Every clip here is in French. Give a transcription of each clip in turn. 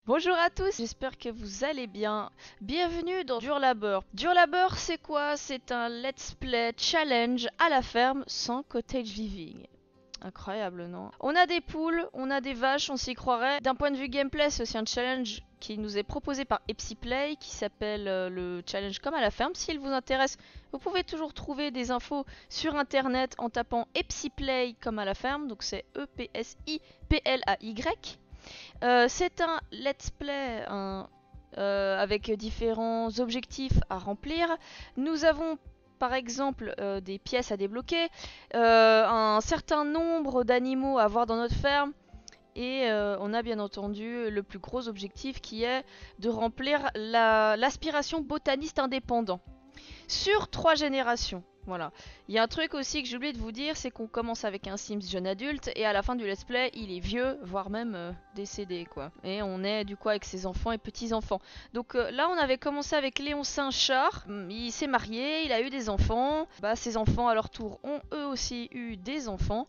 Bonjour à tous, j'espère que vous allez bien. Bienvenue dans Dur Labeur. Dur Labeur, c'est quoi? C'est un let's play challenge à la ferme sans cottage living. Incroyable, non? On a des poules, on a des vaches, on s'y croirait. D'un point de vue gameplay, c'est aussi un challenge qui nous est proposé par EpsiPlay, qui s'appelle le challenge comme à la ferme. S'il vous intéresse, vous pouvez toujours trouver des infos sur internet en tapant EpsiPlay comme à la ferme, donc c'est EPSIPLAY. C'est un let's play avec différents objectifs à remplir. Nous avons par exemple des pièces à débloquer, un certain nombre d'animaux à avoir dans notre ferme, et on a bien entendu le plus gros objectif qui est de remplir l'aspiration botaniste indépendant sur 3 générations. Voilà. Il y a un truc aussi que j'ai oublié de vous dire, c'est qu'on commence avec un Sims jeune adulte et à la fin du let's play, il est vieux, voire même décédé quoi. Et on est du coup avec ses enfants et petits-enfants. Donc là, on avait commencé avec Léon Saint-Char. Il s'est marié, il a eu des enfants. Bah, ses enfants à leur tour ont eux aussi eu des enfants.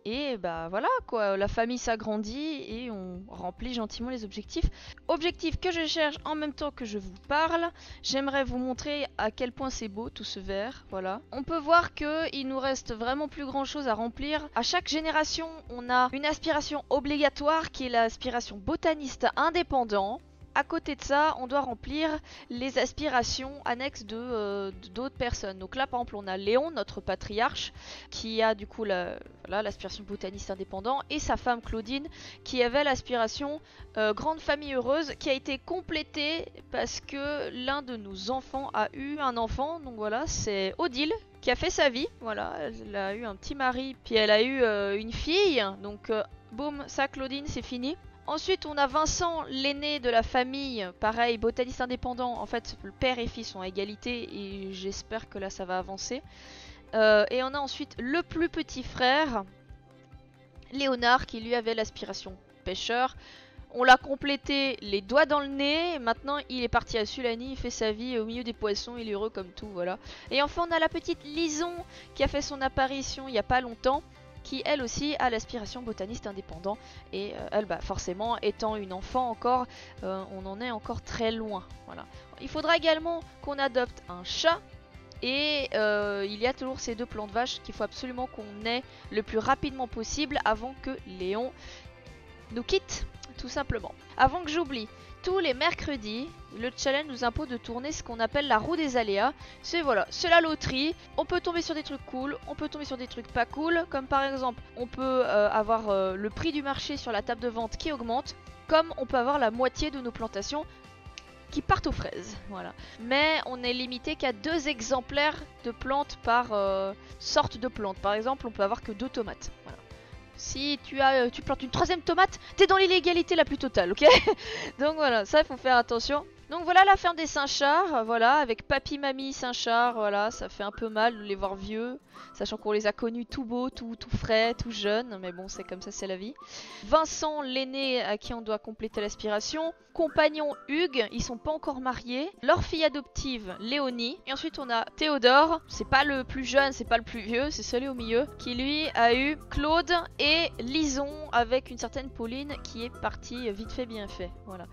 Et bah voilà quoi, la famille s'agrandit et on remplit gentiment les objectifs. Objectif que je cherche en même temps que je vous parle. J'aimerais vous montrer à quel point c'est beau tout ce vert, voilà. On peut voir qu'il nous reste vraiment plus grand chose à remplir. À chaque génération, on a une aspiration obligatoire qui est l'aspiration botaniste indépendant. À côté de ça, on doit remplir les aspirations annexes d'autres personnes. Donc là, par exemple, on a Léon, notre patriarche, qui a du coup l'aspiration botaniste indépendant, et sa femme Claudine, qui avait l'aspiration grande famille heureuse, qui a été complétée parce que l'un de nos enfants a eu un enfant. Donc voilà, c'est Odile qui a fait sa vie. Voilà, elle a eu un petit mari, puis elle a eu une fille. Donc boum, ça Claudine, c'est fini. Ensuite, on a Vincent, l'aîné de la famille, pareil, botaniste indépendant. En fait, le père et fils sont à égalité et j'espère que là, ça va avancer. Et on a ensuite le plus petit frère, Léonard, qui lui avait l'aspiration pêcheur. On l'a complété les doigts dans le nez. Maintenant, il est parti à Sulani, il fait sa vie au milieu des poissons, il est heureux comme tout, voilà. Et enfin, on a la petite Lison qui a fait son apparition il n'y a pas longtemps, qui elle aussi a l'aspiration botaniste indépendant. Et elle, bah, forcément, étant une enfant encore, on en est encore très loin. Voilà. Il faudra également qu'on adopte un chat. Et il y a toujours ces 2 plans de vache qu'il faut absolument qu'on ait le plus rapidement possible avant que Léon nous quitte, tout simplement. Avant que j'oublie, tous les mercredis, le challenge nous impose de tourner ce qu'on appelle la roue des aléas. C'est voilà, c'est la loterie. On peut tomber sur des trucs cool, on peut tomber sur des trucs pas cool. Comme par exemple, on peut avoir le prix du marché sur la table de vente qui augmente. Comme on peut avoir la moitié de nos plantations qui partent aux fraises. Voilà. Mais on est limité qu'à 2 exemplaires de plantes par sorte de plante. Par exemple, on peut avoir que 2 tomates. Voilà. Si tu plantes une 3e tomate, t'es dans l'illégalité la plus totale, ok? Donc voilà, ça il faut faire attention. Donc voilà la ferme des Saint-Char, voilà, avec papy, mamie, Saint-Char, voilà, ça fait un peu mal de les voir vieux, sachant qu'on les a connus tout beaux, tout frais, tout jeunes, mais bon, c'est comme ça, c'est la vie. Vincent, l'aîné, à qui on doit compléter l'aspiration. Compagnon Hugues, ils sont pas encore mariés. Leur fille adoptive, Léonie. Et ensuite, on a Théodore, c'est pas le plus jeune, c'est pas le plus vieux, c'est celui au milieu, qui lui a eu Claude et Lison, avec une certaine Pauline qui est partie vite fait, bien fait, voilà.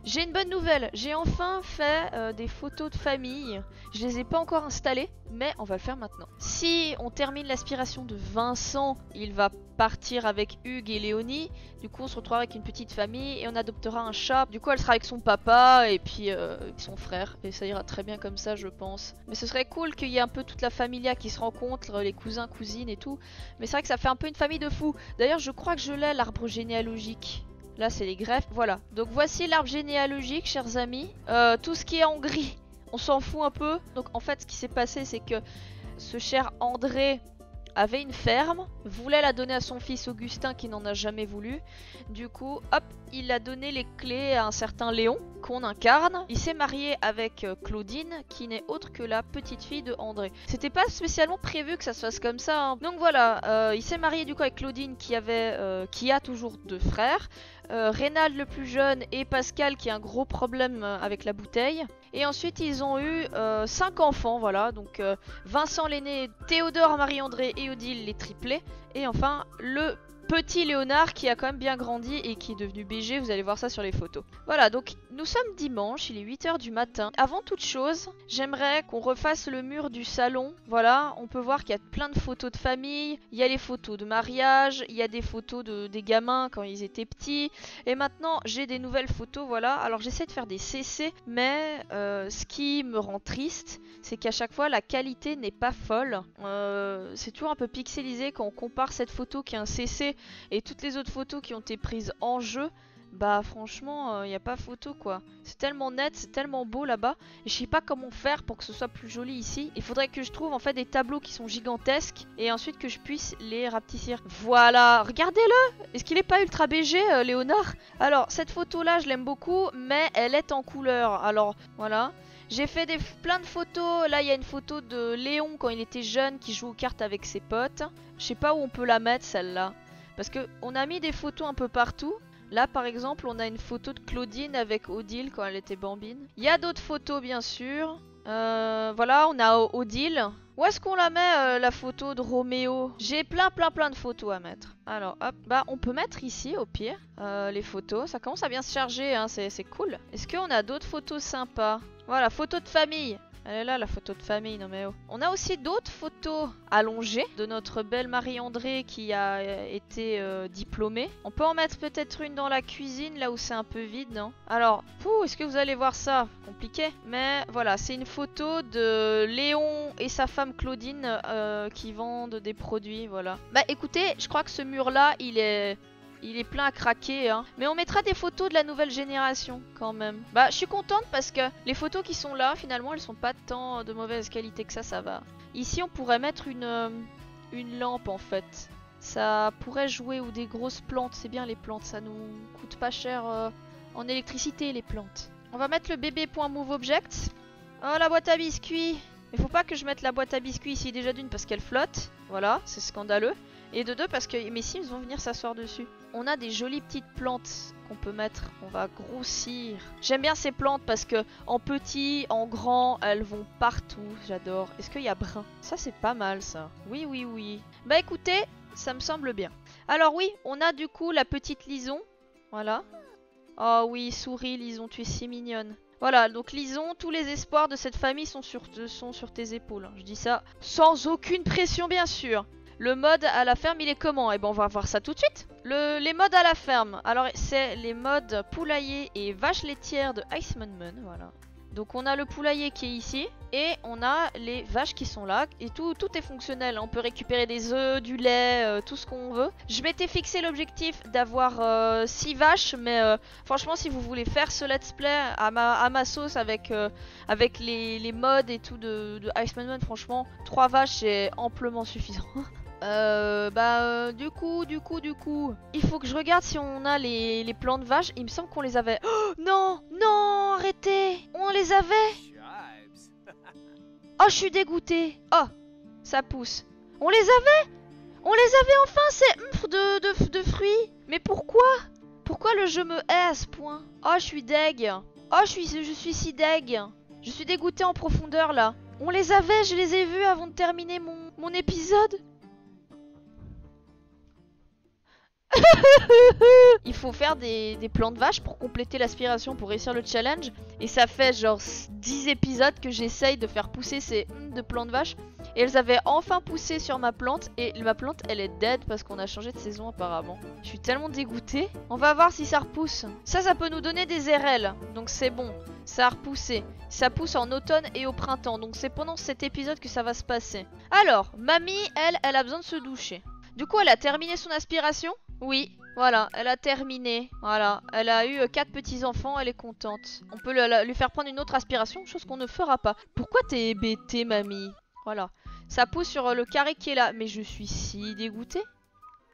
J'ai une bonne nouvelle, j'ai enfin fait des photos de famille. Je les ai pas encore installées, mais on va le faire maintenant. Si on termine l'aspiration de Vincent, il va partir avec Hugues et Léonie. Du coup, on se retrouvera avec une petite famille et on adoptera un chat. Du coup, elle sera avec son papa et puis son frère. Et ça ira très bien comme ça, je pense. Mais ce serait cool qu'il y ait un peu toute la familia qui se rencontre, les cousins, cousines et tout. Mais c'est vrai que ça fait un peu une famille de fous. D'ailleurs, je crois que je l'ai, l'arbre généalogique. Là, c'est les greffes. Voilà. Donc, voici l'arbre généalogique, chers amis. Tout ce qui est en gris, on s'en fout un peu. Donc, en fait, ce qui s'est passé, c'est que ce cher André avait une ferme, voulait la donner à son fils Augustin qui n'en a jamais voulu. Du coup, hop, il a donné les clés à un certain Léon qu'on incarne. Il s'est marié avec Claudine qui n'est autre que la petite fille de André. C'était pas spécialement prévu que ça se fasse comme ça, hein. Donc voilà, il s'est marié du coup avec Claudine qui a toujours 2 frères. Reynald le plus jeune et Pascal qui a un gros problème avec la bouteille. Et ensuite ils ont eu 5 enfants, voilà, donc Vincent l'aîné, Théodore, Marie-André et Odile les triplés. Et enfin le petit Léonard qui a quand même bien grandi et qui est devenu BG, vous allez voir ça sur les photos. Voilà, donc nous sommes dimanche, il est 8 h du matin. Avant toute chose, j'aimerais qu'on refasse le mur du salon. Voilà, on peut voir qu'il y a plein de photos de famille, il y a les photos de mariage, il y a des photos des gamins quand ils étaient petits. Et maintenant, j'ai des nouvelles photos, voilà. Alors j'essaie de faire des CC, mais ce qui me rend triste, c'est qu'à chaque fois, la qualité n'est pas folle. C'est toujours un peu pixelisé quand on compare cette photo qui est un CC et toutes les autres photos qui ont été prises en jeu. Bah franchement, y a pas photo quoi. C'est tellement net, c'est tellement beau là-bas. Et je sais pas comment faire pour que ce soit plus joli ici. Il faudrait que je trouve en fait des tableaux qui sont gigantesques et ensuite que je puisse les rapetissir. Voilà, regardez-le. Est-ce qu'il est pas ultra BG, Léonard? Alors, cette photo-là, je l'aime beaucoup, mais elle est en couleur. Alors, voilà. J'ai fait plein de photos. Là, il y a une photo de Léon quand il était jeune qui joue aux cartes avec ses potes. Je sais pas où on peut la mettre celle-là. Parce que on a mis des photos un peu partout. Là, par exemple, on a une photo de Claudine avec Odile quand elle était bambine. Il y a d'autres photos, bien sûr. Voilà, on a Odile. Où est-ce qu'on la met, la photo de Roméo? J'ai plein de photos à mettre. Alors, hop, bah, on peut mettre ici, au pire, les photos. Ça commence à bien se charger, hein, c'est cool. Est-ce qu'on a d'autres photos sympas? Voilà, photo de famille. Elle est là, la photo de famille, non mais oh. On a aussi d'autres photos allongées de notre belle Marie-André qui a été diplômée. On peut en mettre peut-être une dans la cuisine, là où c'est un peu vide, non? Alors, est-ce que vous allez voir ça? Compliqué. Mais voilà, c'est une photo de Léon et sa femme Claudine qui vendent des produits, voilà. Bah écoutez, je crois que ce mur-là, il est plein à craquer, hein. Mais on mettra des photos de la nouvelle génération, quand même. Bah, je suis contente parce que les photos qui sont là, finalement, elles sont pas tant de mauvaise qualité que ça va. Ici, on pourrait mettre une lampe, en fait. Ça pourrait jouer, ou des grosses plantes. C'est bien, les plantes, ça nous coûte pas cher en électricité, les plantes. On va mettre le bébé.moveObject. Oh, la boîte à biscuits. Il faut pas que je mette la boîte à biscuits ici, déjà d'une, parce qu'elle flotte. Voilà, c'est scandaleux. Et de deux, parce que mes Sims vont venir s'asseoir dessus. On a des jolies petites plantes qu'on peut mettre. On va grossir. J'aime bien ces plantes parce que en petit, en grand, elles vont partout. J'adore. Est-ce qu'il y a brun? Ça, c'est pas mal, ça. Oui, oui, oui. Bah écoutez, ça me semble bien. Alors oui, on a du coup la petite Lison. Voilà. Oh oui, souris, Lison, tu es si mignonne. Voilà, donc Lison, tous les espoirs de cette famille sont sur tes épaules. Je dis ça sans aucune pression, bien sûr. Le mode à la ferme, il est comment? Eh ben, on va voir ça tout de suite. Les modes à la ferme. Alors, c'est les modes poulailler et vache laitière de Iceman Man. Voilà. Donc, on a le poulailler qui est ici. Et on a les vaches qui sont là. Et tout est fonctionnel. On peut récupérer des œufs, du lait, tout ce qu'on veut. Je m'étais fixé l'objectif d'avoir 6 vaches. Mais franchement, si vous voulez faire ce let's play à ma sauce avec les modes et tout de Iceman Man, franchement, 3 vaches, c'est amplement suffisant. Du coup, il faut que je regarde si on a les plants de vache. Il me semble qu'on les avait. Oh, non, arrêtez. On les avait. Oh, je suis dégoûtée. Oh, ça pousse. On les avait enfin, ces de fruits. Mais pourquoi le jeu me hait à ce point? Oh, je suis deg. Oh, je suis si deg. Je suis dégoûtée en profondeur, là. On les avait, je les ai vus avant de terminer mon épisode. Il faut faire des plants de vache pour compléter l'aspiration, pour réussir le challenge. Et ça fait genre 10 épisodes que j'essaye de faire pousser ces de plants de vache. Et elles avaient enfin poussé sur ma plante. Et ma plante, elle est dead parce qu'on a changé de saison apparemment. Je suis tellement dégoûtée. On va voir si ça repousse. Ça peut nous donner des RL. Donc c'est bon. Ça a repoussé. Ça pousse en automne et au printemps. Donc c'est pendant cet épisode que ça va se passer. Alors, mamie, elle a besoin de se doucher. Du coup, elle a terminé son aspiration? Oui, voilà, elle a terminé. Voilà, elle a eu 4 petits-enfants, elle est contente. On peut lui faire prendre une autre aspiration, chose qu'on ne fera pas. Pourquoi t'es hébétée, mamie? Voilà, ça pousse sur le carré qui est là. Mais je suis si dégoûtée.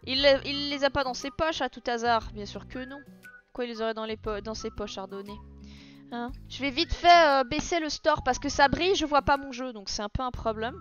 Il les a pas dans ses poches à tout hasard? Bien sûr que non. Pourquoi il les aurait dans ses poches, Ardonné? Hein, je vais vite fait baisser le store parce que ça brille, je vois pas mon jeu, donc c'est un peu un problème.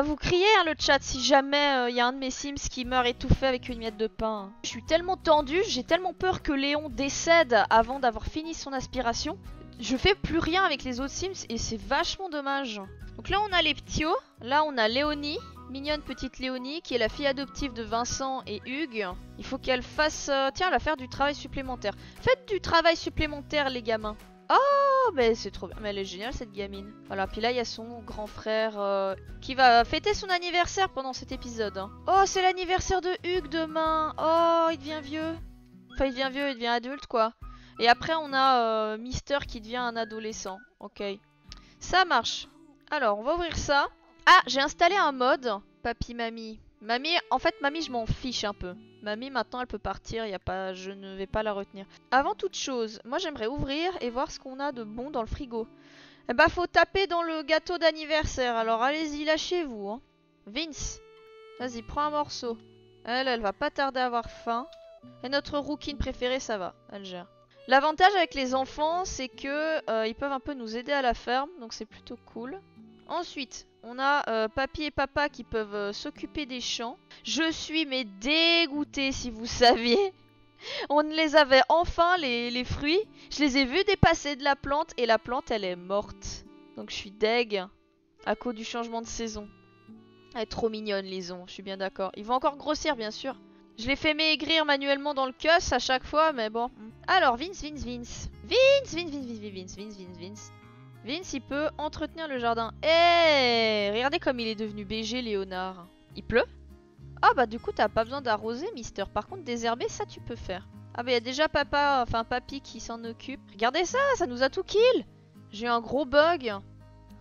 Vous criez, hein, le chat, si jamais y a un de mes Sims qui meurt étouffé avec une miette de pain. Je suis tellement tendue, j'ai tellement peur que Léon décède avant d'avoir fini son aspiration. Je fais plus rien avec les autres Sims et c'est vachement dommage. Donc là on a les Ptio, là on a Léonie, mignonne petite Léonie qui est la fille adoptive de Vincent et Hugues. Il faut qu'elle fasse... tiens, elle va faire du travail supplémentaire. Faites du travail supplémentaire les gamins. Oh mais c'est trop bien, mais elle est géniale cette gamine. Voilà, puis là il y a son grand frère qui va fêter son anniversaire pendant cet épisode. Hein. Oh c'est l'anniversaire de Hugues demain. Oh il devient vieux. Enfin il devient vieux, il devient adulte quoi. Et après on a Mister qui devient un adolescent. Ok. Ça marche. Alors on va ouvrir ça. Ah j'ai installé un mode. Papy mamie. Mamie, en fait mamie je m'en fiche un peu. Mamie maintenant elle peut partir, y a pas, je ne vais pas la retenir. Avant toute chose, moi j'aimerais ouvrir et voir ce qu'on a de bon dans le frigo. Eh bah faut taper dans le gâteau d'anniversaire, alors allez-y lâchez-vous. Hein. Vince, vas-y prends un morceau. Elle va pas tarder à avoir faim. Et notre rouquine préférée ça va, elle gère. L'avantage avec les enfants c'est que ils peuvent un peu nous aider à la ferme, donc c'est plutôt cool. Ensuite, on a papy et papa qui peuvent s'occuper des champs. Je suis mais dégoûtée si vous saviez. On les avait enfin les fruits. Je les ai vus dépasser de la plante et la plante elle est morte. Donc je suis deg à cause du changement de saison. Elle est trop mignonne Lison, je suis bien d'accord. Ils vont encore grossir bien sûr. Je les fais maigrir manuellement dans le cuss à chaque fois mais bon. Alors Vince. Vince, il peut entretenir le jardin. Eh, regardez comme il est devenu BG, Léonard. Il pleut? Ah bah du coup, t'as pas besoin d'arroser, Mister. Par contre, désherber, ça tu peux faire. Ah bah y a déjà papa, enfin papy qui s'en occupe. Regardez ça, ça nous a tout kill. J'ai eu un gros bug.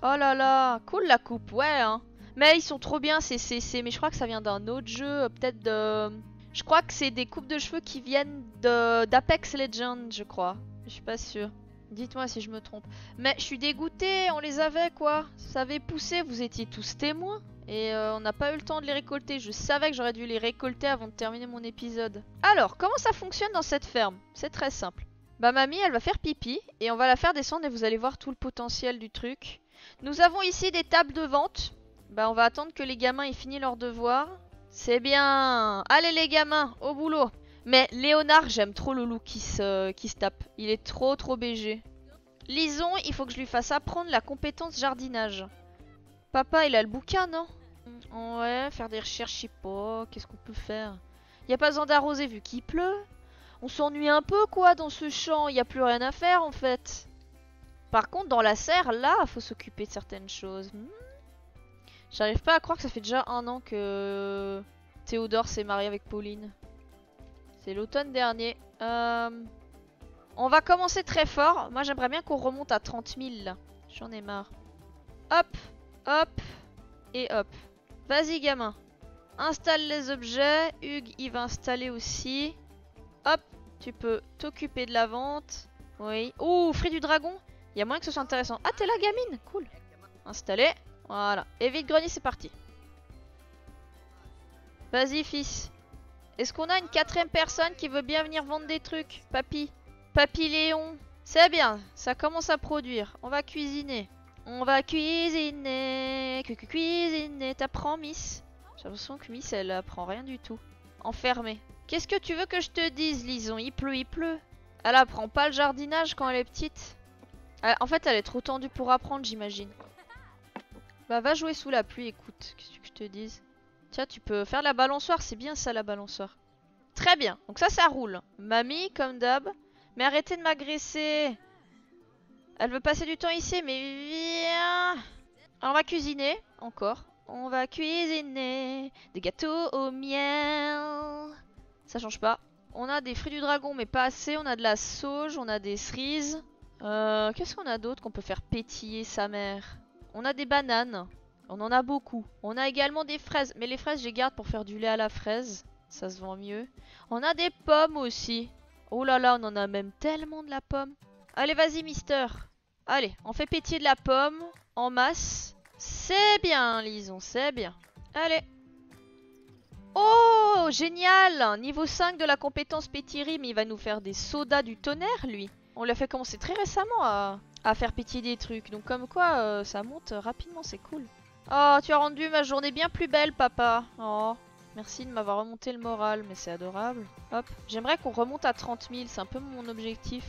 Oh là là, cool la coupe, ouais hein. Mais ils sont trop bien, c'est mais je crois que ça vient d'un autre jeu, peut-être de... Je crois que c'est des coupes de cheveux qui viennent d'Apex Legends, je crois. Je suis pas sûre. Dites-moi si je me trompe. Mais je suis dégoûtée, on les avait quoi. Ça avait poussé, vous étiez tous témoins. Et on n'a pas eu le temps de les récolter. Je savais que j'aurais dû les récolter avant de terminer mon épisode. Alors, comment ça fonctionne dans cette ferme? C'est très simple. Bah mamie, elle va faire pipi. Et on va la faire descendre et vous allez voir tout le potentiel du truc. Nous avons ici des tables de vente. Bah on va attendre que les gamins aient fini leur devoir. C'est bien. Allez les gamins, au boulot. Mais Léonard, j'aime trop le look qui se tape. Il est trop BG. Lison, il faut que je lui fasse apprendre la compétence jardinage. Papa, il a le bouquin, non? Ouais, faire des recherches, je sais pas. Qu'est-ce qu'on peut faire? Y a pas besoin d'arroser vu qu'il pleut. On s'ennuie un peu, quoi, dans ce champ. Y a plus rien à faire, en fait. Par contre, dans la serre, là, faut s'occuper de certaines choses. J'arrive pas à croire que ça fait déjà 1 an que Théodore s'est marié avec Pauline. C'est l'automne dernier. On va commencer très fort. Moi, j'aimerais bien qu'on remonte à 30 000 là. J'en ai marre. Hop, hop et hop. Vas-y, gamin. Installe les objets. Hugues, il va installer aussi. Hop, tu peux t'occuper de la vente. Oui. Ouh, fruit du dragon. Il y a moyen que ce soit intéressant. Ah, t'es là, gamine. Cool. Installé. Voilà. Et vide-grenier, c'est parti. Vas-y, fils. Est-ce qu'on a une 4ème personne qui veut bien venir vendre des trucs? Papy. Papy Léon. C'est bien, ça commence à produire. On va cuisiner. On va cuisiner. Cuisiner. T'apprends, Miss? J'ai l'impression que Miss, elle apprend rien du tout. Enfermée. Qu'est-ce que tu veux que je te dise, Lison? Il pleut, il pleut. Elle apprend pas le jardinage quand elle est petite. En fait, elle est trop tendue pour apprendre, j'imagine. Bah, va jouer sous la pluie, écoute. Qu'est-ce que tu veux que je te dise? Tiens, tu peux faire la balançoire, c'est bien ça la balançoire. Très bien, donc ça roule. Mamie, comme d'hab. Mais arrêtez de m'agresser. Elle veut passer du temps ici, mais viens. Alors, on va cuisiner, encore. On va cuisiner des gâteaux au miel. Ça change pas. On a des fruits du dragon, mais pas assez. On a de la sauge, on a des cerises. Qu'est-ce qu'on a d'autre qu'on peut faire pétiller sa mère? On a des bananes. On en a beaucoup. On a également des fraises. Mais les fraises, je les garde pour faire du lait à la fraise. Ça se vend mieux. On a des pommes aussi. Oh là là, on en a même tellement de la pomme. Allez, vas-y, Mister. Allez, on fait pétiller de la pomme en masse. C'est bien, Lison, c'est bien. Allez. Oh, génial. Niveau 5 de la compétence pétillerie, mais il va nous faire des sodas du tonnerre, lui. On l'a fait commencer très récemment à faire pétiller des trucs. Donc comme quoi, ça monte rapidement, c'est cool. Oh, tu as rendu ma journée bien plus belle, papa. Oh, merci de m'avoir remonté le moral, mais c'est adorable. Hop, j'aimerais qu'on remonte à 30 000, c'est un peu mon objectif.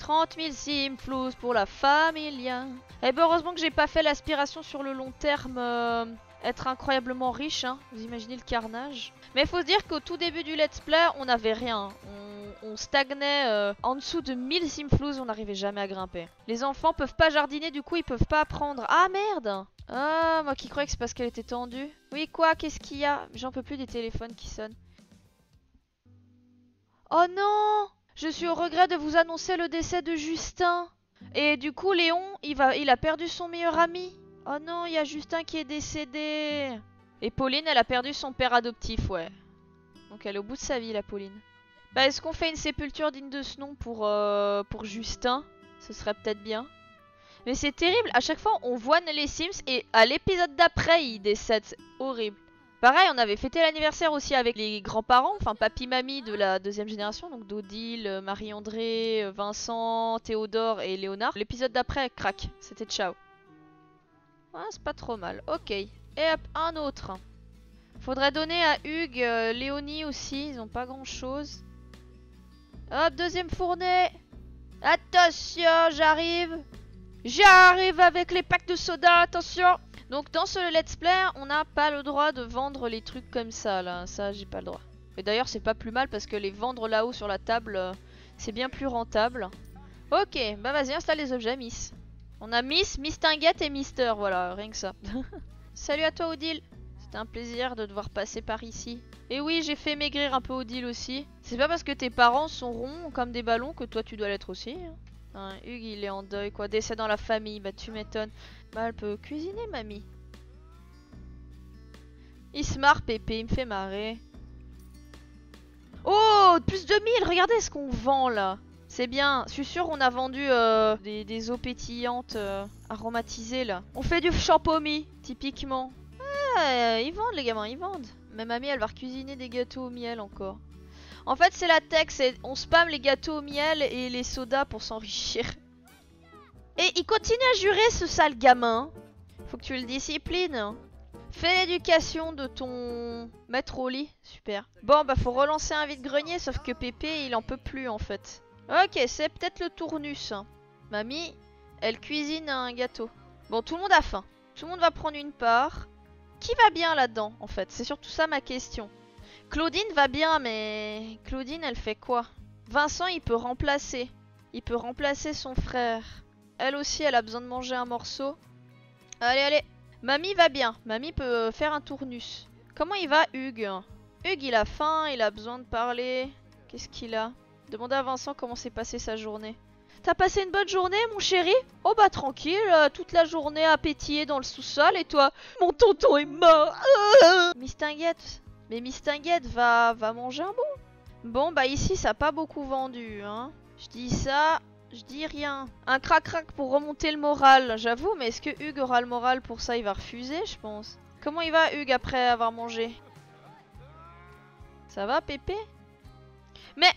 30 000 simflous pour la familia. Et ben heureusement que j'ai pas fait l'aspiration sur le long terme, être incroyablement riche, hein. Vous imaginez le carnage. Mais faut se dire qu'au tout début du let's play, on n'avait rien. On stagnait en dessous de 1000 simflous, on n'arrivait jamais à grimper. Les enfants peuvent pas jardiner, du coup ils peuvent pas apprendre. Ah merde! Ah, moi qui croyais que c'est parce qu'elle était tendue. Oui quoi, qu'est-ce qu'il y a? J'en peux plus des téléphones qui sonnent. Oh non! Je suis au regret de vous annoncer le décès de Justin. Et du coup Léon, il a perdu son meilleur ami. Oh non, il y a Justin qui est décédé. Et Pauline, elle a perdu son père adoptif, ouais. Donc elle est au bout de sa vie, la Pauline. Bah, est-ce qu'on fait une sépulture digne de ce nom pour Justin? Ce serait peut-être bien. Mais c'est terrible, à chaque fois on voit les Sims et à l'épisode d'après ils décèdent, c'est horrible. Pareil, on avait fêté l'anniversaire aussi avec les grands-parents, enfin papy-mamie de la deuxième génération, donc d'Odile, Marie-André, Vincent, Théodore et Léonard. L'épisode d'après, crac, c'était ciao. Ah, c'est pas trop mal, ok. Et hop, un autre. Faudrait donner à Hugues, Léonie aussi, ils ont pas grand-chose. Hop, deuxième fournée. Attention, j'arrive. J'arrive avec les packs de soda, attention. Donc dans ce let's play, on n'a pas le droit de vendre les trucs comme ça, là. Ça, j'ai pas le droit. Et d'ailleurs, c'est pas plus mal parce que les vendre là-haut sur la table, c'est bien plus rentable. Ok, bah vas-y, installe les objets, Miss. On a Miss, Mistinguette et Mister, voilà, rien que ça. Salut à toi, Odile. C'était un plaisir de devoir passer par ici. Et oui, j'ai fait maigrir un peu Odile aussi. C'est pas parce que tes parents sont ronds comme des ballons que toi tu dois l'être aussi. Hein, Hugues, il est en deuil, quoi. Décès dans la famille, bah tu m'étonnes. Bah elle peut cuisiner, mamie. Il se marre, Pépé, il me fait marrer. Oh, plus de 1000, regardez ce qu'on vend là. C'est bien, je suis sûre on a vendu des eaux pétillantes aromatisées là. On fait du champomis, typiquement. Ouais, ils vendent les gamins, ils vendent. Ma mamie elle va cuisiner des gâteaux au miel encore. En fait c'est la tech, on spam les gâteaux au miel et les sodas pour s'enrichir. Et il continue à jurer ce sale gamin. Faut que tu le disciplines. Fais l'éducation de ton maître au lit, super. Bon bah faut relancer un vide-grenier sauf que Pépé il en peut plus en fait. Ok, c'est peut-être le tournus. Mamie, elle cuisine un gâteau. Bon, tout le monde a faim. Tout le monde va prendre une part. Qui va bien là-dedans, en fait? C'est surtout ça ma question. Claudine va bien, mais... Claudine, elle fait quoi? Vincent, il peut remplacer. Il peut remplacer son frère. Elle aussi, elle a besoin de manger un morceau. Allez, allez. Mamie va bien. Mamie peut faire un tournus. Comment il va, Hugues? Hugues, il a faim, il a besoin de parler. Qu'est-ce qu'il a? Demandez à Vincent comment s'est passée sa journée. T'as passé une bonne journée, mon chéri? Oh bah tranquille, toute la journée à pétiller dans le sous-sol et toi? Mon tonton est mort. Mistinguette. Mais Mistinguette va manger un bout. Bon bah ici ça a pas beaucoup vendu, hein. Je dis ça, je dis rien. Un crac-crac pour remonter le moral, j'avoue, mais est-ce que Hugues aura le moral pour ça? Il va refuser, je pense. Comment il va, Hugues, après avoir mangé? Ça va, Pépé? Mais...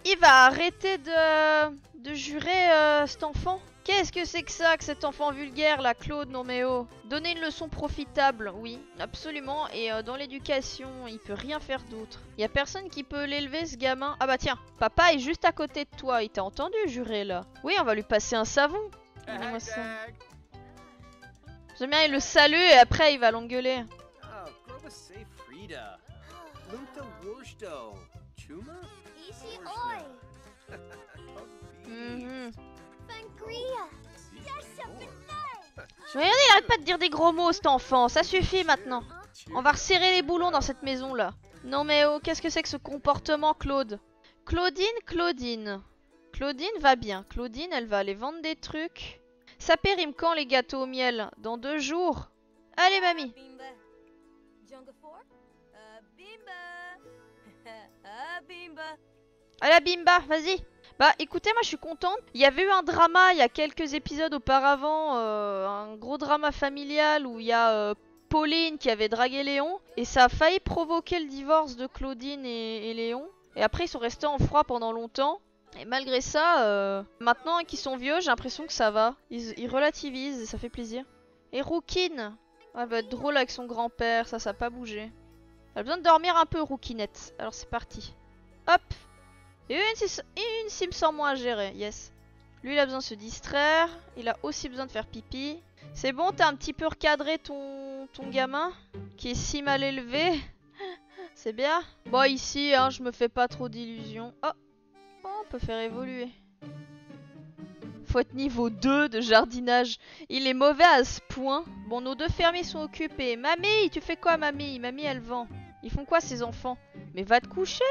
il va arrêter de jurer cet enfant. Qu'est-ce que c'est que ça, que cet enfant vulgaire là, Claude? Non mais oh. Donner une leçon profitable, oui, absolument. Et dans l'éducation, il peut rien faire d'autre. Il y a personne qui peut l'élever, ce gamin. Ah bah tiens, papa est juste à côté de toi. Il t'a entendu jurer là? Oui, on va lui passer un savon. Donnez-moi ça. J'aime bien, il le salue et après il va l'engueuler. Regardez, il arrête pas de dire des gros mots cet enfant, ça suffit maintenant. On va resserrer les boulons dans cette maison là. Non mais oh, qu'est-ce que c'est que ce comportement, Claude? Claudine va bien. Claudine, elle va aller vendre des trucs. Ça périme quand les gâteaux au miel? Dans 2 jours. Allez mamie. Allez Bimba, vas-y. Bah écoutez, moi je suis contente. Il y avait eu un drama il y a quelques épisodes auparavant, un gros drama familial où il y a Pauline qui avait dragué Léon. Et ça a failli provoquer le divorce de Claudine et Léon. Et après ils sont restés en froid pendant longtemps. Et malgré ça, maintenant qu'ils sont vieux, j'ai l'impression que ça va. Ils relativisent et ça fait plaisir. Et Rouquine, elle va être drôle avec son grand-père, ça a pas bougé. Elle a besoin de dormir un peu, Rouquinette. Alors c'est parti. Hop. Et une sim sans moi à gérer, yes. Lui il a besoin de se distraire, il a aussi besoin de faire pipi. C'est bon, t'as un petit peu recadré ton gamin qui est si mal élevé. C'est bien. Bon ici, hein, je me fais pas trop d'illusions. Oh, on peut faire évoluer. Faut être niveau 2 de jardinage. Il est mauvais à ce point. Bon, nos deux fermiers sont occupés. Mamie, tu fais quoi, mamie? Mamie, elle vend. Ils font quoi, ces enfants? Mais va te coucher.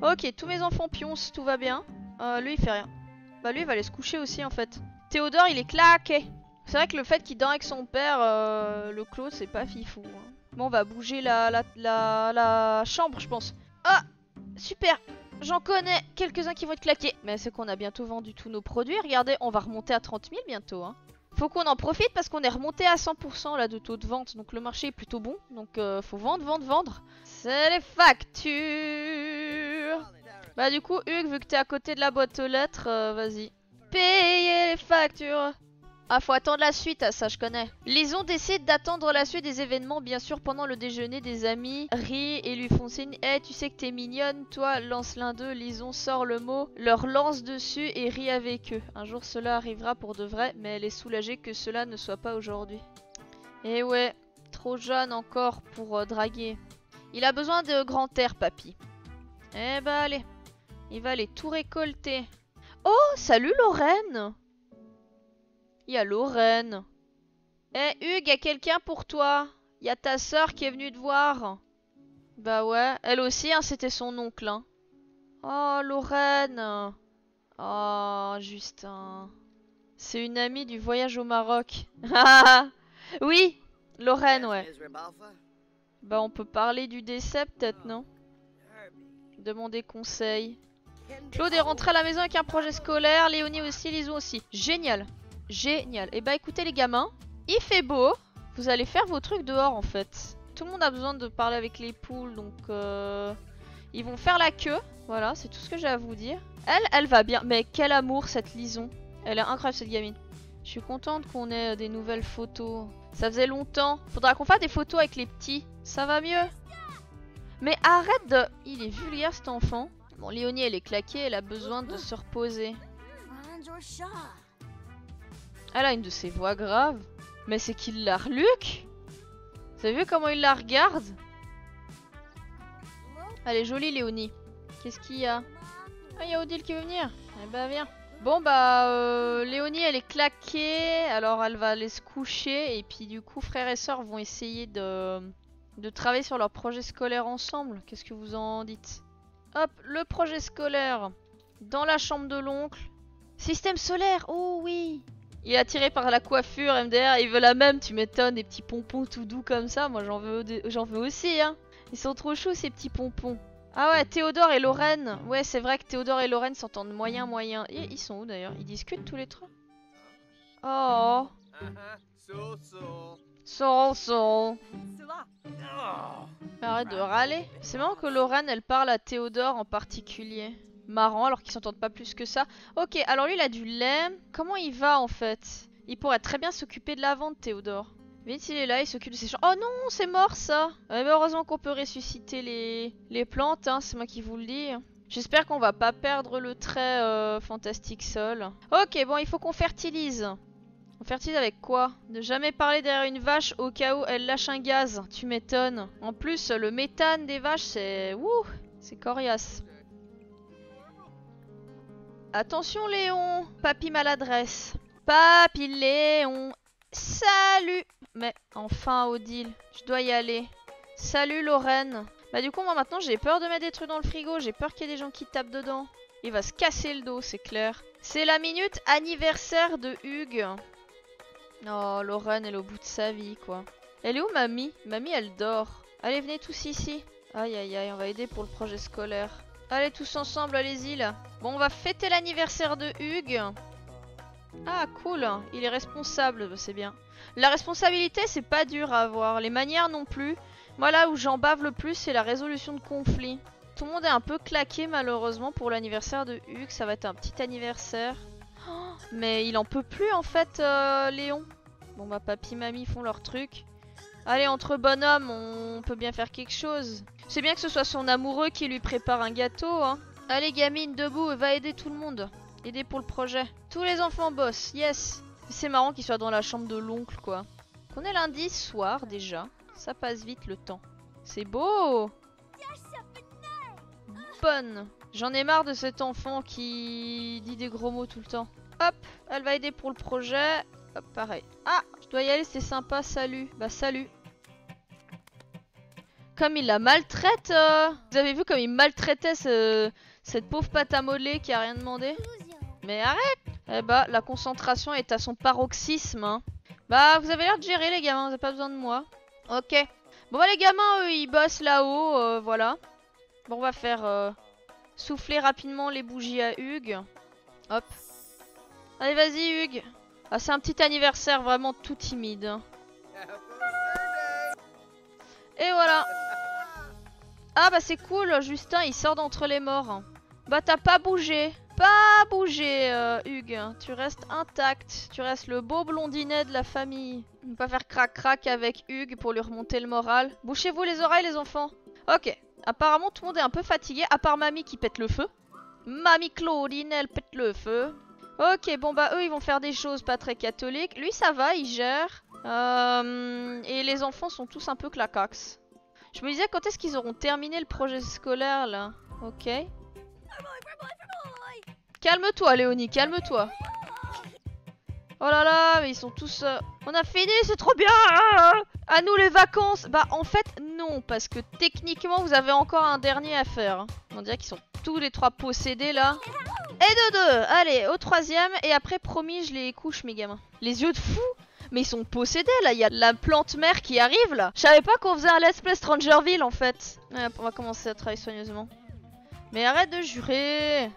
Ok, tous mes enfants pioncent, tout va bien. Lui, il fait rien. Bah, lui, il va aller se coucher aussi, en fait. Théodore, il est claqué. C'est vrai que le fait qu'il dort avec son père, le Claude, c'est pas fifou. Hein. Bon, on va bouger la chambre, je pense. Ah, super. J'en connais quelques-uns qui vont être claqués. Mais c'est qu'on a bientôt vendu tous nos produits. Regardez, on va remonter à 30 000 bientôt. Hein. Faut qu'on en profite parce qu'on est remonté à 100% là, de taux de vente. Donc le marché est plutôt bon. Donc faut vendre, vendre, vendre. C'est les factures. Bah du coup, Hugues, vu que t'es à côté de la boîte aux lettres, vas-y. Payez les factures. Ah, faut attendre la suite, ça je connais. Lison décide d'attendre la suite des événements, bien sûr, pendant le déjeuner des amis. Rit et lui font signe. Eh, tu sais que t'es mignonne, toi, lance l'un d'eux. Lison sort le mot, leur lance dessus et rit avec eux. Un jour cela arrivera pour de vrai, mais elle est soulagée que cela ne soit pas aujourd'hui. Eh ouais, trop jeune encore pour draguer. Il a besoin de grand air, papy. Eh bah allez, il va aller tout récolter. Oh, salut Lorraine! Il y a Lorraine. Eh Hugues, y a quelqu'un pour toi. Y a ta sœur qui est venue te voir. Bah ouais, elle aussi, hein, c'était son oncle. Hein. Oh, Lorraine. Oh, Justin. C'est une amie du voyage au Maroc. Oui, Lorraine, ouais. Bah on peut parler du décès peut-être, non? Demander conseil. Claude est rentré à la maison avec un projet scolaire. Léonie aussi, Lison aussi. Génial. Génial. Et bah écoutez les gamins, il fait beau, vous allez faire vos trucs dehors en fait. Tout le monde a besoin de parler avec les poules, donc ils vont faire la queue. Voilà, c'est tout ce que j'ai à vous dire. Elle va bien, mais quel amour cette Lison. Elle est incroyable cette gamine. Je suis contente qu'on ait des nouvelles photos. Ça faisait longtemps. Faudra qu'on fasse des photos avec les petits. Ça va mieux. Mais arrête de... Il est vulgaire cet enfant. Bon, Léonie elle est claquée, elle a besoin de se reposer. Elle a une de ses voix graves. Mais c'est qu'il la reluque. Vous avez vu comment il la regarde? Elle est jolie Léonie. Qu'est-ce qu'il y a? Ah, il y a Odile qui veut venir. Eh bah viens. Bon bah Léonie elle est claquée. Alors elle va aller se coucher. Et puis du coup frères et sœurs vont essayer de travailler sur leur projet scolaire ensemble. Qu'est-ce que vous en dites? Hop, le projet scolaire. Dans la chambre de l'oncle. Système solaire, oh oui. Il est attiré par la coiffure MDR, il veut la même, tu m'étonnes, des petits pompons tout doux comme ça, moi j'en veux aussi hein. Ils sont trop choux ces petits pompons. Ah ouais, Théodore et Lorraine. Ouais, c'est vrai que Théodore et Lorraine s'entendent moyen. Et ils sont où d'ailleurs? Ils discutent tous les trois? Oh. So. Arrête de râler. C'est marrant que Lorraine elle parle à Théodore en particulier. Marrant alors qu'ils s'entendent pas plus que ça. Ok, alors lui il a du lait. Comment il va en fait? Il pourrait très bien s'occuper de la vente, Théodore. Vite, il est là, il s'occupe de ses champs. Oh non, c'est mort ça. Mais heureusement qu'on peut ressusciter les plantes, hein, c'est moi qui vous le dis. J'espère qu'on va pas perdre le trait fantastique sol. Ok, bon, il faut qu'on fertilise. On fertilise avec quoi? Ne jamais parler derrière une vache au cas où elle lâche un gaz. Tu m'étonnes. En plus, le méthane des vaches, c'est... Wouh, c'est coriace. Attention Léon, papy maladresse. Papy Léon, salut. Mais enfin Odile, je dois y aller. Salut Lorraine. Bah du coup moi maintenant j'ai peur de mettre des trucs dans le frigo, j'ai peur qu'il y ait des gens qui tapent dedans. Il va se casser le dos, c'est clair. C'est la minute anniversaire de Hugues. Oh Lorraine elle est au bout de sa vie quoi. Elle est où mamie? Mamie elle dort. Allez venez tous ici. Aïe aïe aïe, on va aider pour le projet scolaire. Allez tous ensemble, allez-y là. Bon, on va fêter l'anniversaire de Hugues. Ah, cool. Il est responsable, c'est bien. La responsabilité, c'est pas dur à avoir. Les manières non plus. Moi, là où j'en bave le plus, c'est la résolution de conflits. Tout le monde est un peu claqué, malheureusement, pour l'anniversaire de Hugues. Ça va être un petit anniversaire. Oh, mais il en peut plus, en fait, Léon. Bon, bah, papy, mamie font leur truc. Allez, entre bonhommes, on peut bien faire quelque chose. C'est bien que ce soit son amoureux qui lui prépare un gâteau, hein. Allez gamine, debout, va aider tout le monde. Aider pour le projet. Tous les enfants bossent, yes. C'est marrant qu'ils soient dans la chambre de l'oncle quoi. Qu'on est lundi soir déjà. Ça passe vite le temps. C'est beau. Bonne. J'en ai marre de cet enfant qui dit des gros mots tout le temps. Hop, elle va aider pour le projet. Hop, pareil. Ah, je dois y aller, c'est sympa, salut. Bah salut. Comme il la maltraite. Vous avez vu comme il maltraitait cette pauvre pâte à modeler qui a rien demandé? Mais arrête. Eh bah, la concentration est à son paroxysme. Hein. Bah, vous avez l'air de gérer les gamins, vous avez pas besoin de moi. Ok. Bon bah les gamins, eux, ils bossent là-haut, voilà. Bon, on va faire souffler rapidement les bougies à Hugues. Hop. Allez, vas-y Hugues. Ah, c'est un petit anniversaire vraiment tout timide. Hein. Et voilà. Ah bah c'est cool, Justin il sort d'entre les morts. Bah t'as pas bougé. Pas bougé Hugues. Tu restes intact. Tu restes le beau blondinet de la famille. On va pas faire crac-crac avec Hugues pour lui remonter le moral. Bouchez-vous les oreilles les enfants. Ok. Apparemment tout le monde est un peu fatigué, à part Mamie qui pète le feu. Mamie Claudine elle pète le feu. Ok, bon bah eux ils vont faire des choses pas très catholiques. Lui ça va, il gère. Et les enfants sont tous un peu claquax. Je me disais quand est-ce qu'ils auront terminé le projet scolaire là. Ok. Calme-toi Léonie, calme-toi. Oh là là, mais ils sont tous... On a fini, c'est trop bien. À nous les vacances. Bah en fait non, parce que techniquement vous avez encore un dernier à faire. On dirait qu'ils sont tous les trois possédés là. Et de deux. Allez, au troisième. Et après promis je les couche mes gamins. Les yeux de fou. Mais ils sont possédés là, il y a la plante mère qui arrive là. Je savais pas qu'on faisait un let's play Strangerville en fait. Ouais, on va commencer à travailler soigneusement. Mais arrête de jurer.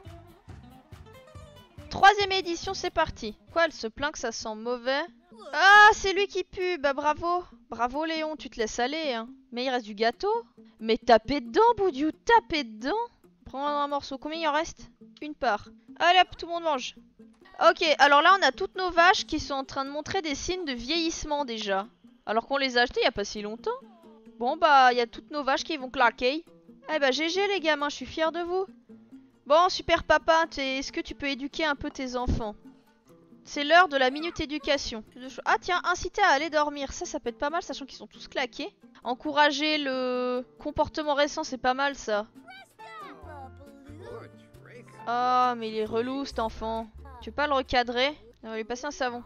Troisième édition, c'est parti. Quoi, elle se plaint que ça sent mauvais? Ah, c'est lui qui pue, bah bravo. Bravo Léon, tu te laisses aller. Hein. Mais il reste du gâteau. Mais tapez dedans, Boudiou, tapez dedans. Prends un morceau, combien il en reste? Une part. Allez hop, tout le monde mange. Ok, alors là on a toutes nos vaches qui sont en train de montrer des signes de vieillissement déjà. Alors qu'on les a achetées il y a pas si longtemps. Bon bah il y a toutes nos vaches qui vont claquer. Eh bah GG les gamins, je suis fière de vous. Bon super papa, est-ce que tu peux éduquer un peu tes enfants? C'est l'heure de la minute éducation. Ah tiens, inciter à aller dormir, ça peut être pas mal sachant qu'ils sont tous claqués. Encourager le comportement récent, c'est pas mal ça. Oh mais il est relou cet enfant. Tu veux pas le recadrer? On va lui passer un savon.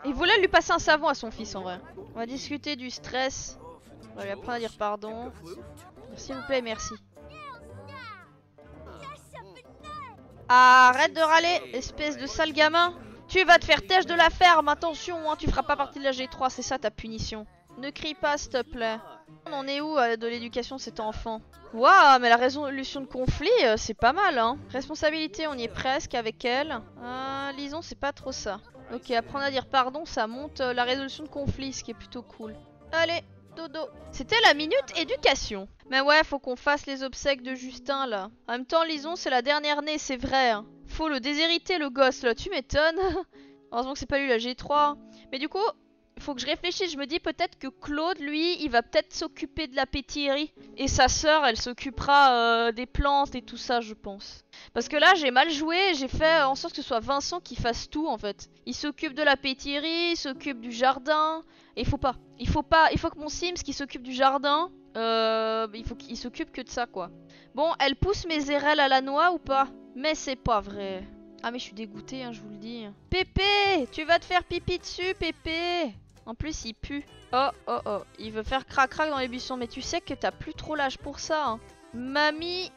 Il voulait lui passer un savon à son fils en vrai. On va discuter du stress. On va lui apprendre à dire pardon. S'il vous plaît, merci. Arrête de râler, espèce de sale gamin. Tu vas te faire têche de la ferme, attention, hein, tu feras pas partie de la G3, c'est ça ta punition. Ne crie pas, s'il te plaît. On en est où de l'éducation cet enfant? Waouh, mais la résolution de conflit, c'est pas mal, hein. Responsabilité, on y est presque avec elle. Lisons, c'est pas trop ça. Ok, apprendre à dire pardon, ça monte la résolution de conflit, ce qui est plutôt cool. Allez, dodo. C'était la minute éducation. Mais ouais, faut qu'on fasse les obsèques de Justin, là. En même temps, Lison, c'est la dernière née, c'est vrai. Hein. Faut le déshériter, le gosse, là. Tu m'étonnes. Heureusement que c'est pas lui, la G3. Mais du coup... Il faut que je réfléchisse, je me dis peut-être que Claude, lui, il va peut-être s'occuper de la pétillerie. Et sa sœur, elle s'occupera des plantes et tout ça, je pense. Parce que là, j'ai mal joué, j'ai fait en sorte que ce soit Vincent qui fasse tout, en fait. Il s'occupe de la pétillerie, il s'occupe du jardin. Et il faut que mon Sims qui s'occupe du jardin, il faut qu'il s'occupe que de ça, quoi. Bon, elle pousse mes érelles à la noix ou pas? Mais c'est pas vrai. Ah mais je suis dégoûtée, hein, je vous le dis. Pépé, tu vas te faire pipi dessus, Pépé. En plus, il pue. Oh, oh, oh. Il veut faire crac-crac dans les buissons. Mais tu sais que t'as plus trop l'âge pour ça. Hein. Mamie,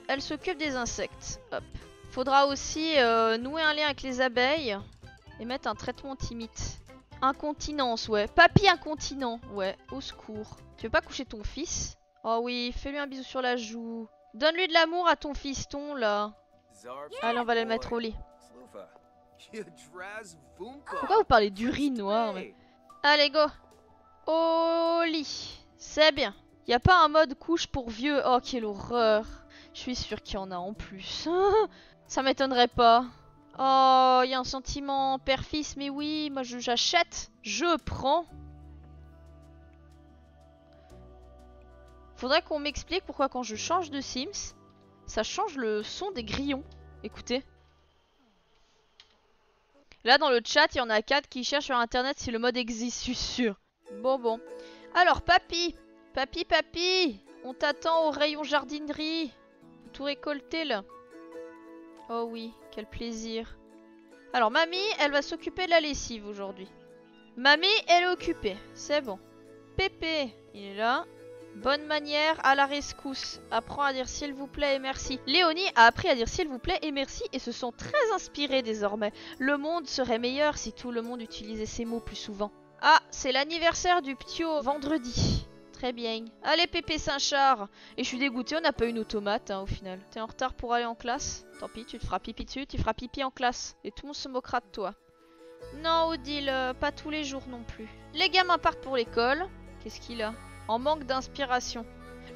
elle s'occupe des insectes. Hop. Faudra aussi nouer un lien avec les abeilles. Et mettre un traitement timide. Incontinence, ouais. Papy incontinent. Ouais, au secours. Tu veux pas coucher ton fils? Oh oui, fais-lui un bisou sur la joue. Donne-lui de l'amour à ton fiston, là. Allez, on va le mettre au lit. Pourquoi vous parlez d'urine noire mais... Allez, go. Au lit. C'est bien. Y a pas un mode couche pour vieux. Oh, quelle horreur. Je suis sûre qu'il y en a en plus. Ça m'étonnerait pas. Oh, il y a un sentiment père-fils, mais oui, moi j'achète, je prends. Faudrait qu'on m'explique pourquoi quand je change de Sims, ça change le son des grillons. Écoutez. Là dans le chat, il y en a 4 qui cherchent sur internet si le mode existe, je suis sûre. Bon. Alors papy, papy, on t'attend au rayon jardinerie. Tout récolté là. Oh oui, quel plaisir. Alors mamie, elle va s'occuper de la lessive aujourd'hui. Mamie, elle est occupée, c'est bon. Pépé, il est là. Bonne manière à la rescousse. Apprends à dire s'il vous plaît et merci. Léonie a appris à dire s'il vous plaît et merci et se sent très inspirée désormais. Le monde serait meilleur si tout le monde utilisait ces mots plus souvent. Ah, c'est l'anniversaire du Ptio vendredi. Très bien. Allez Pépé Saint-Char. Et je suis dégoûtée, on n'a pas une automate au final. T'es en retard pour aller en classe? Tant pis, tu te feras pipi dessus, tu feras pipi en classe. Et tout le monde se moquera de toi. Non Odile, pas tous les jours non plus. Les gamins partent pour l'école. Qu'est-ce qu'il a? En manque d'inspiration.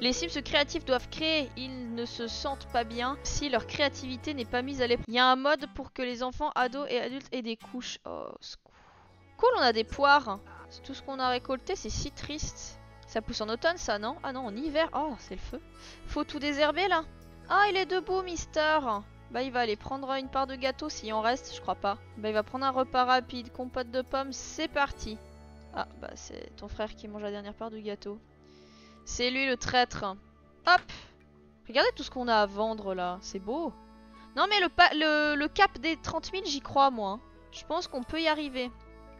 Les Sims créatifs doivent créer, ils ne se sentent pas bien si leur créativité n'est pas mise à l'épreuve. Il y a un mode pour que les enfants, ados et adultes aient des couches. Oh, cool, on a des poires. C'est tout ce qu'on a récolté, c'est si triste. Ça pousse en automne ça, non? Ah non, en hiver. Oh, c'est le feu. Faut tout désherber là. Ah, il est debout, Mister. Bah, il va aller prendre une part de gâteau s'il en reste, je crois pas. Bah, il va prendre un repas rapide, compote de pommes, c'est parti. Ah, bah c'est ton frère qui mange la dernière part du gâteau. C'est lui le traître. Hop! Regardez tout ce qu'on a à vendre là, c'est beau. Non mais le cap des 30 000, j'y crois moi. Je pense qu'on peut y arriver.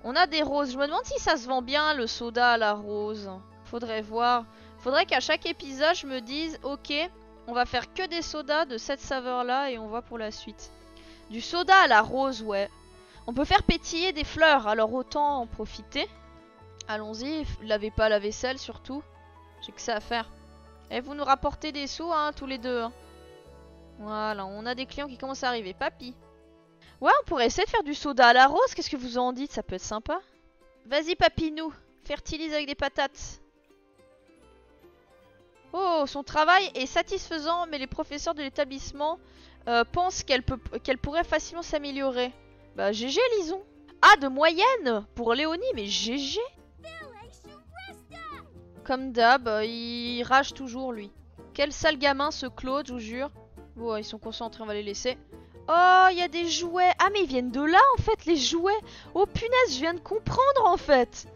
On a des roses, je me demande si ça se vend bien le soda à la rose. Faudrait voir. Faudrait qu'à chaque épisode je me dise, ok, on va faire que des sodas de cette saveur là et on voit pour la suite. Du soda à la rose, ouais. On peut faire pétiller des fleurs, alors autant en profiter. Allons-y, lavez pas la vaisselle surtout. J'ai que ça à faire. Et vous nous rapportez des sous, hein, tous les deux. Hein. Voilà, on a des clients qui commencent à arriver. Papy. Ouais, on pourrait essayer de faire du soda à la rose. Qu'est-ce que vous en dites? Ça peut être sympa. Vas-y, papinou. Fertilise avec des patates. Oh, son travail est satisfaisant, mais les professeurs de l'établissement pensent qu'elle pourrait facilement s'améliorer. Bah, GG, Lison. Ah, de moyenne pour Léonie, mais GG. Comme d'hab, il rage toujours lui. Quel sale gamin ce Claude, je vous jure. Bon, ils sont concentrés, on va les laisser. Oh, il y a des jouets. Ah, mais ils viennent de là en fait, les jouets. Oh punaise, je viens de comprendre en fait.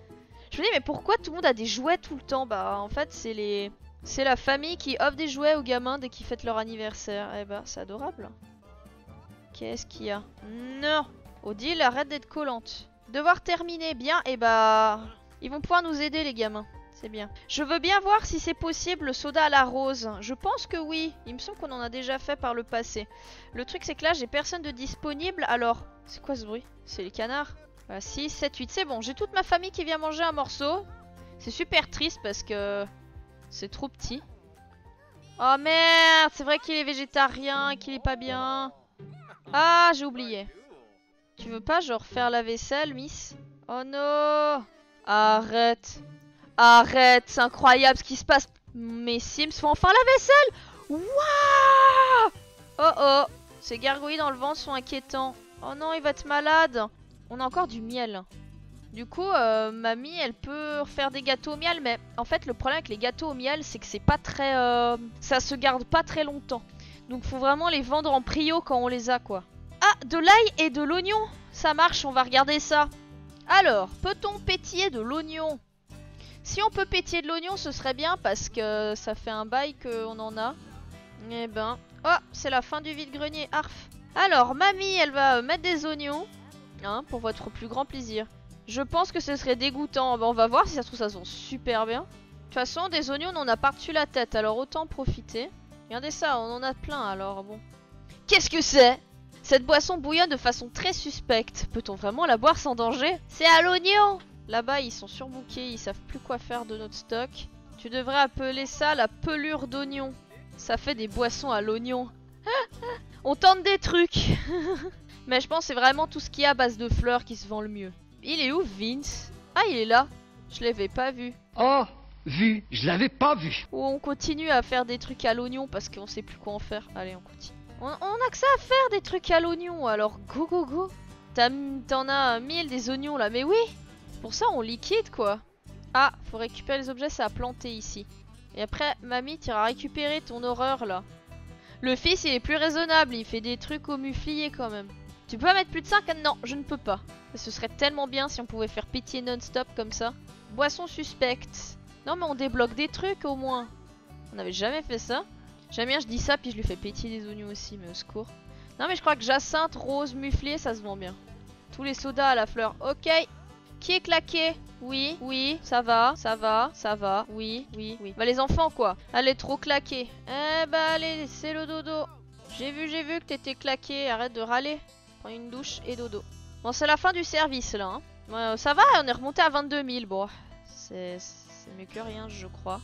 Je me dis, mais pourquoi tout le monde a des jouets tout le temps? Bah, en fait, c'est la famille qui offre des jouets aux gamins dès qu'ils fêtent leur anniversaire. Eh bah, c'est adorable. Qu'est-ce qu'il y a? Non. Odile, arrête d'être collante. Devoir terminer bien, et bah... Ils vont pouvoir nous aider les gamins. C'est bien. Je veux bien voir si c'est possible le soda à la rose. Je pense que oui. Il me semble qu'on en a déjà fait par le passé. Le truc c'est que là j'ai personne de disponible. Alors, c'est quoi ce bruit? C'est les canards. 6, 7, 8, c'est bon. J'ai toute ma famille qui vient manger un morceau. C'est super triste parce que c'est trop petit. Oh merde, c'est vrai qu'il est végétarien et qu'il est pas bien. Ah, j'ai oublié. Tu veux pas genre faire la vaisselle, miss? Oh non. Arrête. Arrête, c'est incroyable ce qui se passe. Mes Sims font enfin la vaisselle. Waouh. Oh oh, ces gargouilles dans le vent sont inquiétants. Oh non, il va être malade. On a encore du miel. Du coup, mamie, elle peut faire des gâteaux au miel. Mais en fait, le problème avec les gâteaux au miel, c'est que c'est pas très... ça se garde pas très longtemps. Donc faut vraiment les vendre en prio quand on les a, quoi. Ah, de l'ail et de l'oignon. Ça marche, on va regarder ça. Alors, peut-on pétiller de l'oignon? Si on peut pétiller de l'oignon, ce serait bien parce que ça fait un bail qu'on en a. Eh ben... Oh, c'est la fin du vide-grenier, arf. Alors, mamie, elle va mettre des oignons. Hein, pour votre plus grand plaisir. Je pense que ce serait dégoûtant. Ben, on va voir si ça se trouve, ça sent super bien. De toute façon, des oignons, on en a par-dessus la tête. Alors, autant en profiter. Regardez ça, on en a plein, alors bon. Qu'est-ce que c'est? Cette boisson bouillonne de façon très suspecte. Peut-on vraiment la boire sans danger? C'est à l'oignon! Là-bas, ils sont surbookés, ils savent plus quoi faire de notre stock. Tu devrais appeler ça la pelure d'oignon. Ça fait des boissons à l'oignon. On tente des trucs. Mais je pense que c'est vraiment tout ce qu'il y a à base de fleurs qui se vend le mieux. Il est où, Vince? Ah, il est là. Je l'avais pas vu. Oh, je l'avais pas vu. Ou on continue à faire des trucs à l'oignon parce qu'on sait plus quoi en faire. Allez, on continue. On a que ça à faire des trucs à l'oignon, alors go go go. T'en as 1000 des oignons là, mais oui. Pour ça on liquide quoi. Ah, faut récupérer les objets, ça a planté ici. Et après, mamie, tu iras récupérer ton horreur là. Le fils, il est plus raisonnable, il fait des trucs au muflier quand même. Tu peux pas mettre plus de 5? Non, je ne peux pas. Ce serait tellement bien si on pouvait faire pitié non-stop comme ça. Boisson suspecte. Non mais on débloque des trucs au moins. On n'avait jamais fait ça. J'aime bien, je dis ça, puis je lui fais pétiller des oignons aussi, mais au secours. Non mais je crois que jacinthe, rose, muflier, ça se vend bien. Tous les sodas à la fleur. Ok. Qui est claqué? Oui, oui, ça va, ça va, ça va, oui, oui, oui. Bah les enfants quoi. Allez, trop claqué. Eh bah allez, c'est le dodo. J'ai vu que t'étais claqué, arrête de râler. Prends une douche et dodo. Bon, c'est la fin du service là. Hein. Ça va, on est remonté à 22 000. Bon, c'est mieux que rien, je crois.